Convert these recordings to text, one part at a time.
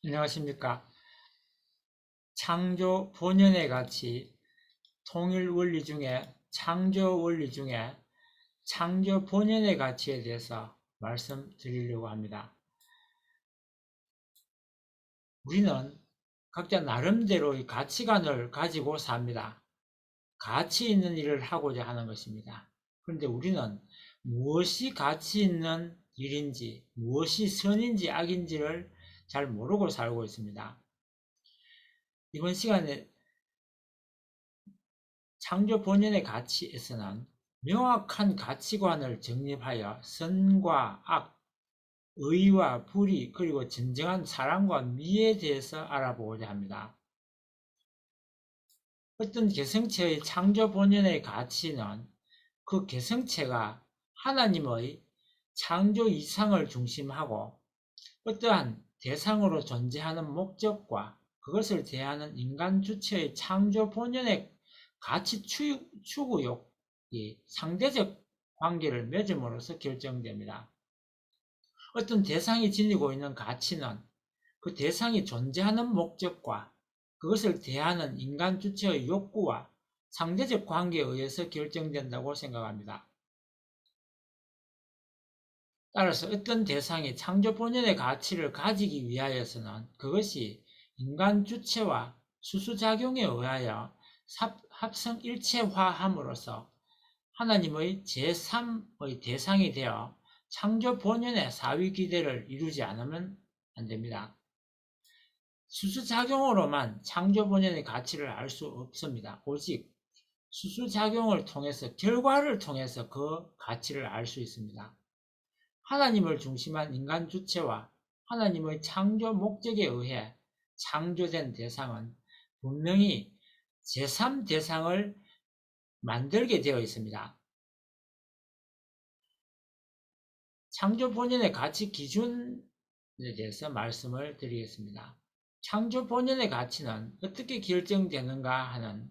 안녕하십니까. 창조 본연의 가치, 통일 원리 중에 창조 원리 중에 창조 본연의 가치에 대해서 말씀드리려고 합니다. 우리는 각자 나름대로의 가치관을 가지고 삽니다. 가치 있는 일을 하고자 하는 것입니다. 그런데 우리는 무엇이 가치 있는 일인지, 무엇이 선인지 악인지를 잘 모르고 살고 있습니다. 이번 시간에 창조 본연의 가치에서는 명확한 가치관을 정립하여 선과 악, 의와 불의, 그리고 진정한 사랑과 미에 대해서 알아보고자 합니다. 어떤 개성체의 창조 본연의 가치는 그 개성체가 하나님의 창조 이상을 중심하고 어떠한 대상으로 존재하는 목적과 그것을 대하는 인간 주체의 창조 본연의 가치 추구욕이 상대적 관계를 맺음으로써 결정됩니다. 어떤 대상이 지니고 있는 가치는 그 대상이 존재하는 목적과 그것을 대하는 인간 주체의 욕구와 상대적 관계에 의해서 결정된다고 생각합니다. 따라서 어떤 대상이 창조 본연의 가치를 가지기 위하여서는 그것이 인간 주체와 수수작용에 의하여 합성일체화함으로써 하나님의 제3의 대상이 되어 창조 본연의 사위 기대를 이루지 않으면 안 됩니다. 수수작용으로만 창조 본연의 가치를 알 수 없습니다. 오직 수수작용을 통해서 결과를 통해서 그 가치를 알 수 있습니다. 하나님을 중심한 인간 주체와 하나님의 창조 목적에 의해 창조된 대상은 분명히 제3대상을 만들게 되어 있습니다. 창조 본연의 가치 기준에 대해서 말씀을 드리겠습니다. 창조 본연의 가치는 어떻게 결정되는가 하는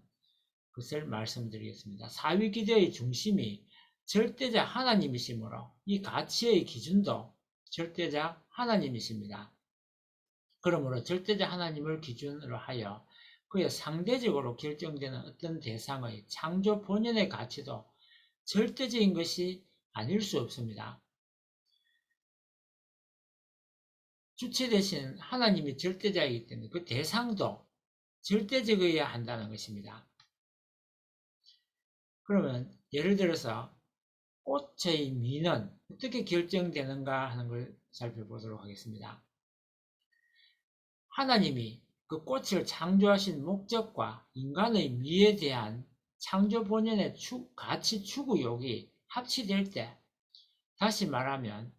것을 말씀드리겠습니다. 사위기대의 중심이 절대자 하나님이시므로 이 가치의 기준도 절대자 하나님이십니다. 그러므로 절대자 하나님을 기준으로 하여 그의 상대적으로 결정되는 어떤 대상의 창조 본연의 가치도 절대적인 것이 아닐 수 없습니다. 주체 대신 하나님이 절대자이기 때문에 그 대상도 절대적이어야 한다는 것입니다. 그러면 예를 들어서 꽃의 미는 어떻게 결정되는가 하는 걸 살펴보도록 하겠습니다. 하나님이 그 꽃을 창조하신 목적과 인간의 미에 대한 창조 본연의 가치 추구욕이 합치될 때, 다시 말하면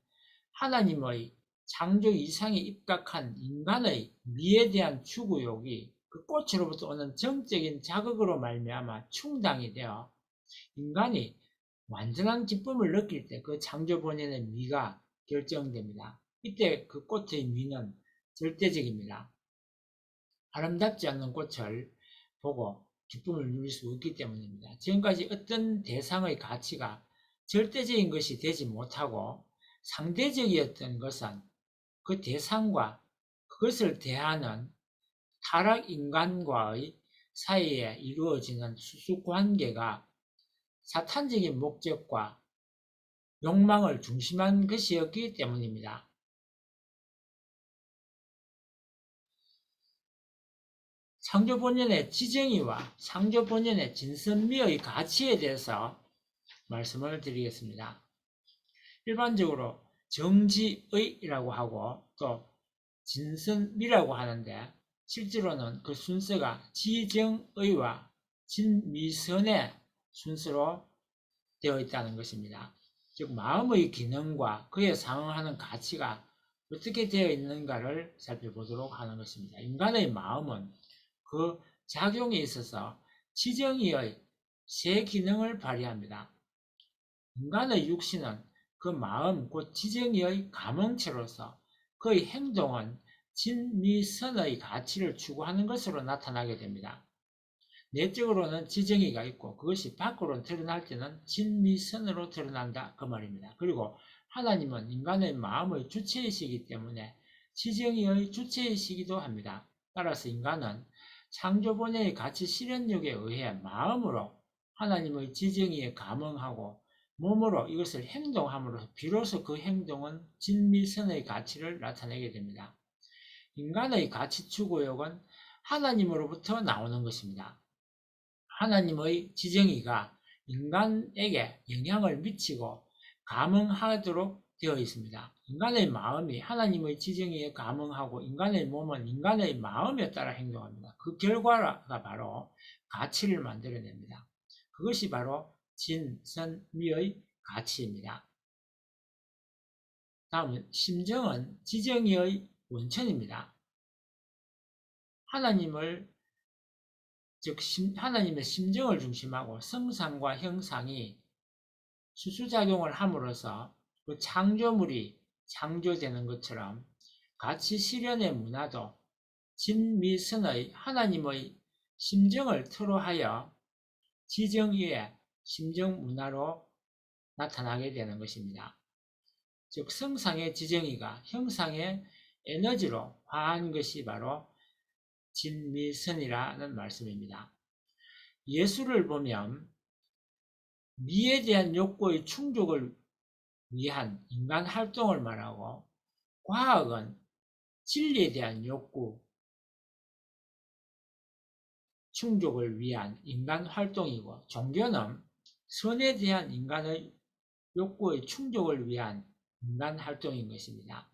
하나님의 창조 이상에 입각한 인간의 미에 대한 추구욕이 그 꽃으로부터 오는 정적인 자극으로 말미암아 충당이 되어 인간이 완전한 기쁨을 느낄 때 그 창조 본연의 미가 결정됩니다. 이때 그 꽃의 미는 절대적입니다. 아름답지 않는 꽃을 보고 기쁨을 누릴 수 없기 때문입니다. 지금까지 어떤 대상의 가치가 절대적인 것이 되지 못하고 상대적이었던 것은 그 대상과 그것을 대하는 타락 인간과의 사이에 이루어지는 수수관계가 사탄적인 목적과 욕망을 중심한 것이었기 때문입니다. 창조 본연의 지정의와 창조 본연의 진선미의 가치에 대해서 말씀을 드리겠습니다. 일반적으로 정지의라고 하고 또 진선미라고 하는데 실제로는 그 순서가 지정의와 진미선의 순서로 되어 있다는 것입니다. 즉 마음의 기능과 그에 상응하는 가치가 어떻게 되어 있는가를 살펴보도록 하는 것입니다. 인간의 마음은 그 작용에 있어서 지정의의 세 기능을 발휘합니다. 인간의 육신은 그 마음, 곧 지정의의 감흥체로서 그의 행동은 진미선의 가치를 추구하는 것으로 나타나게 됩니다. 내적으로는 지정의가 있고 그것이 밖으로 드러날 때는 진미선으로 드러난다 그 말입니다. 그리고 하나님은 인간의 마음의 주체이시기 때문에 지정의의 주체이시기도 합니다. 따라서 인간은 창조본연의 가치 실현력에 의해 마음으로 하나님의 지정의에 감응하고 몸으로 이것을 행동함으로써 비로소 그 행동은 진미선의 가치를 나타내게 됩니다. 인간의 가치 추구욕은 하나님으로부터 나오는 것입니다. 하나님의 지정의가 인간에게 영향을 미치고 감응하도록 되어 있습니다. 인간의 마음이 하나님의 지정의에 감응하고 인간의 몸은 인간의 마음에 따라 행동합니다. 그 결과가 바로 가치를 만들어냅니다. 그것이 바로 진선미의 가치입니다. 다음은 심정은 지정의의 원천입니다. 하나님의 심정을 중심하고 성상과 형상이 수수작용을 함으로써 그 창조물이 창조되는 것처럼 가치 실현의 문화도 진미선의 하나님의 심정을 토로하여 지정의의 심정 문화로 나타나게 되는 것입니다. 즉 성상의 지정의가 형상의 에너지로 화한 것이 바로 진미선이라는 말씀입니다. 예술을 보면 미에 대한 욕구의 충족을 위한 인간 활동을 말하고 과학은 진리에 대한 욕구 충족을 위한 인간 활동이고 종교는 선에 대한 인간의 욕구의 충족을 위한 인간 활동인 것입니다.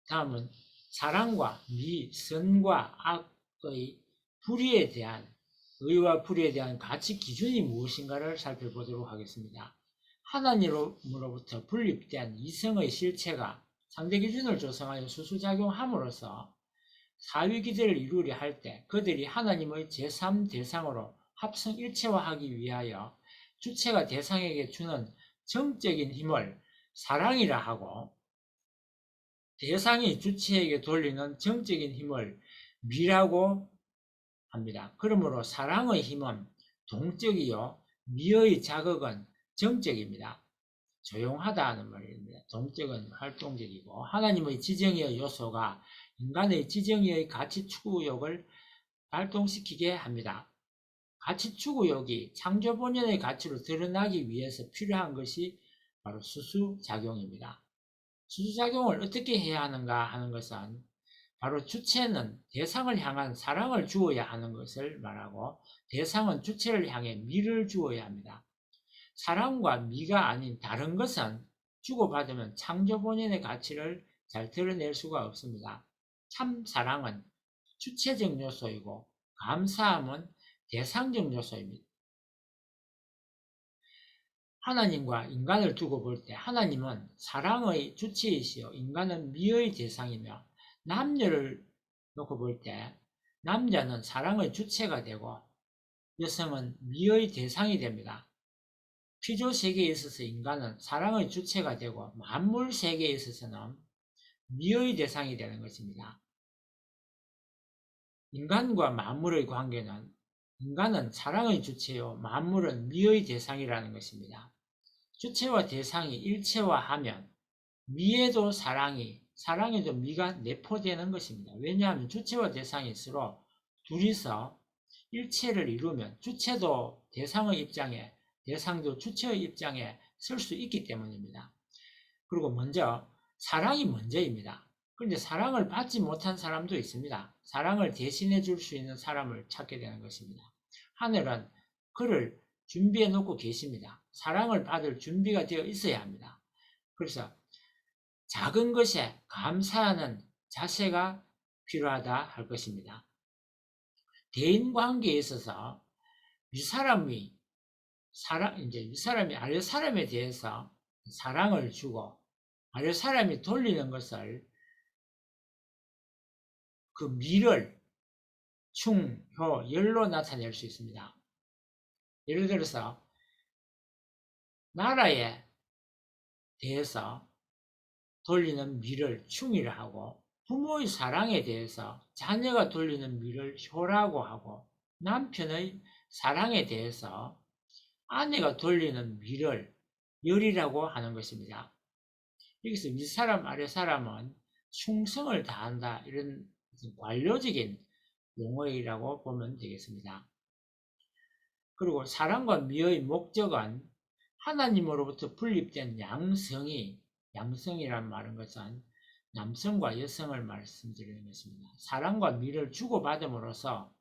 다음은 사랑과 미, 선과 악의 불의에 대한 의와 불의에 대한 가치 기준이 무엇인가를 살펴보도록 하겠습니다. 하나님으로부터 분립된 이성의 실체가 상대 기준을 조성하여 수수작용함으로써 사위기대를 이루려 할 때 그들이 하나님의 제3대상으로 합성일체화하기 위하여 주체가 대상에게 주는 정적인 힘을 사랑이라 하고 대상이 주체에게 돌리는 정적인 힘을 미라고 합니다. 그러므로 사랑의 힘은 동적이요 미의 자극은 정적입니다. 조용하다는 말입니다. 동적은 활동적이고 하나님의 지정의의 요소가 인간의 지정의의 가치 추구욕을 발동시키게 합니다. 가치 추구욕이 창조 본연의 가치로 드러나기 위해서 필요한 것이 바로 수수작용입니다. 수수작용을 어떻게 해야 하는가 하는 것은 바로 주체는 대상을 향한 사랑을 주어야 하는 것을 말하고 대상은 주체를 향해 미를 주어야 합니다. 사랑과 미가 아닌 다른 것은 주고받으면 창조 본연의 가치를 잘 드러낼 수가 없습니다. 참 사랑은 주체적 요소이고 감사함은 대상적 요소입니다. 하나님과 인간을 두고 볼 때 하나님은 사랑의 주체이시요 인간은 미의 대상이며 남녀를 놓고 볼 때 남자는 사랑의 주체가 되고 여성은 미의 대상이 됩니다. 피조 세계에 있어서 인간은 사랑의 주체가 되고 만물 세계에 있어서는 미의 대상이 되는 것입니다. 인간과 만물의 관계는 인간은 사랑의 주체요 만물은 미의 대상이라는 것입니다. 주체와 대상이 일체화하면 미에도 사랑에도 미가 내포되는 것입니다. 왜냐하면 주체와 대상이 서로 둘이서 일체를 이루면 주체도 대상의 입장에 대상도 주체의 입장에 설 수 있기 때문입니다. 그리고 먼저 사랑이 먼저입니다. 그런데 사랑을 받지 못한 사람도 있습니다. 사랑을 대신해 줄 수 있는 사람을 찾게 되는 것입니다. 하늘은 그를 준비해 놓고 계십니다. 사랑을 받을 준비가 되어 있어야 합니다. 그래서 작은 것에 감사하는 자세가 필요하다 할 것입니다. 대인관계에 있어서 윗사람이 아랫사람에 대해서 사랑을 주고 아랫사람이 돌리는 것을 그 미를 충, 효, 열로 나타낼 수 있습니다. 예를 들어서 나라에 대해서 돌리는 미를 충이라 하고 부모의 사랑에 대해서 자녀가 돌리는 미를 효라고 하고 남편의 사랑에 대해서 아내가 돌리는 미를 열이라고 하는 것입니다. 여기서 윗사람 아랫사람은 충성을 다한다, 이런 관료적인 용어이라고 보면 되겠습니다. 그리고 사랑과 미의 목적은 하나님으로부터 분립된 양성이란 말은 것은 남성과 여성을 말씀드리는 것입니다. 사랑과 미를 주고받음으로써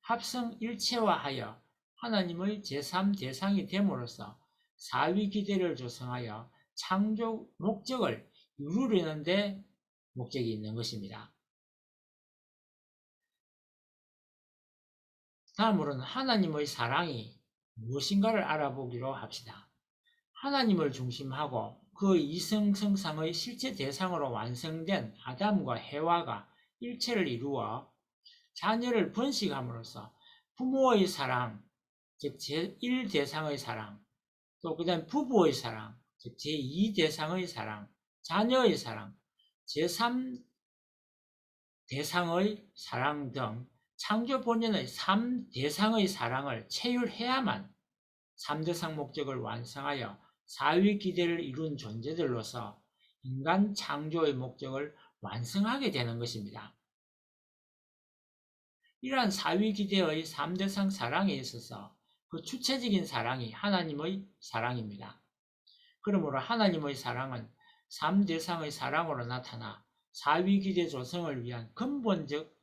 합성일체화하여 하나님의 제3대상이 됨으로써 사위기대를 조성하여 창조 목적을 이루려는 데 목적이 있는 것입니다. 다음으로는 하나님의 사랑이 무엇인가를 알아보기로 합시다. 하나님을 중심하고 그 이성성상의 실체 대상으로 완성된 아담과 해와가 일체를 이루어 자녀를 번식함으로써 부모의 사랑, 즉 제1대상의 사랑, 또 그 다음 부부의 사랑, 즉 제2대상의 사랑, 자녀의 사랑, 제3대상의 사랑 등 창조 본연의 3대상의 사랑을 체휼해야만 3대상 목적을 완성하여 사위기대를 이룬 존재들로서 인간 창조의 목적을 완성하게 되는 것입니다. 이러한 사위기대의 3대상 사랑에 있어서 그 주체적인 사랑이 하나님의 사랑입니다. 그러므로 하나님의 사랑은 3대상의 사랑으로 나타나 사위기대 조성을 위한 근본적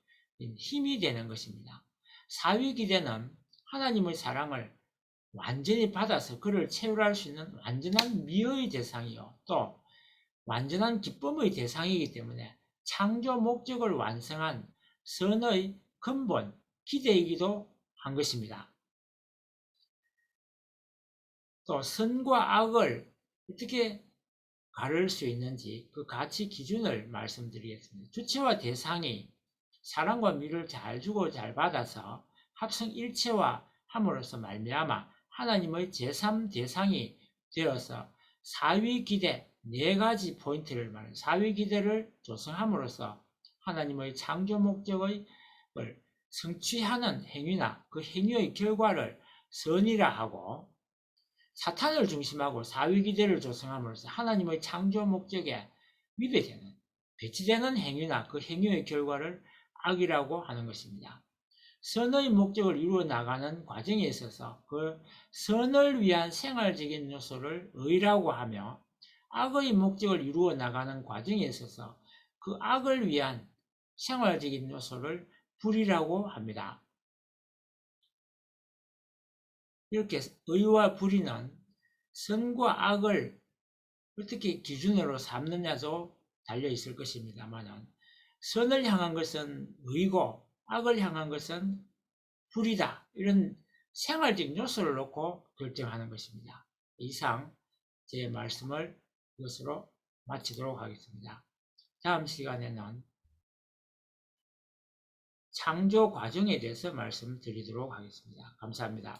힘이 되는 것입니다. 사위기대는 하나님의 사랑을 완전히 받아서 그를 체휼할 수 있는 완전한 미의 대상이요, 또 완전한 기쁨의 대상이기 때문에 창조 목적을 완성한 선의 근본, 기대이기도 한 것입니다. 또 선과 악을 어떻게 가를 수 있는지 그 가치 기준을 말씀드리겠습니다. 주체와 대상이 사랑과 미를 잘 주고 잘 받아서 합성일체화 함으로써 말미암아 하나님의 제3대상이 되어서 사위기대 4가지 포인트를 말하는 사위기대를 조성함으로써 하나님의 창조 목적을 성취하는 행위나 그 행위의 결과를 선이라 하고, 사탄을 중심하고 사위기대를 조성함으로써 하나님의 창조 목적에 위배되는, 배치되는 행위나 그 행위의 결과를 악이라고 하는 것입니다. 선의 목적을 이루어 나가는 과정에 있어서 그 선을 위한 생활적인 요소를 의라고 하며, 악의 목적을 이루어 나가는 과정에 있어서 그 악을 위한 생활적인 요소를 불이라고 합니다. 이렇게 의와 불의는 선과 악을 어떻게 기준으로 삼느냐도 달려 있을 것입니다만, 선을 향한 것은 의고 악을 향한 것은 불이다, 이런 생활적 요소를 놓고 결정하는 것입니다. 이상 제 말씀을 이것으로 마치도록 하겠습니다. 다음 시간에는 창조 과정에 대해서 말씀드리도록 하겠습니다. 감사합니다.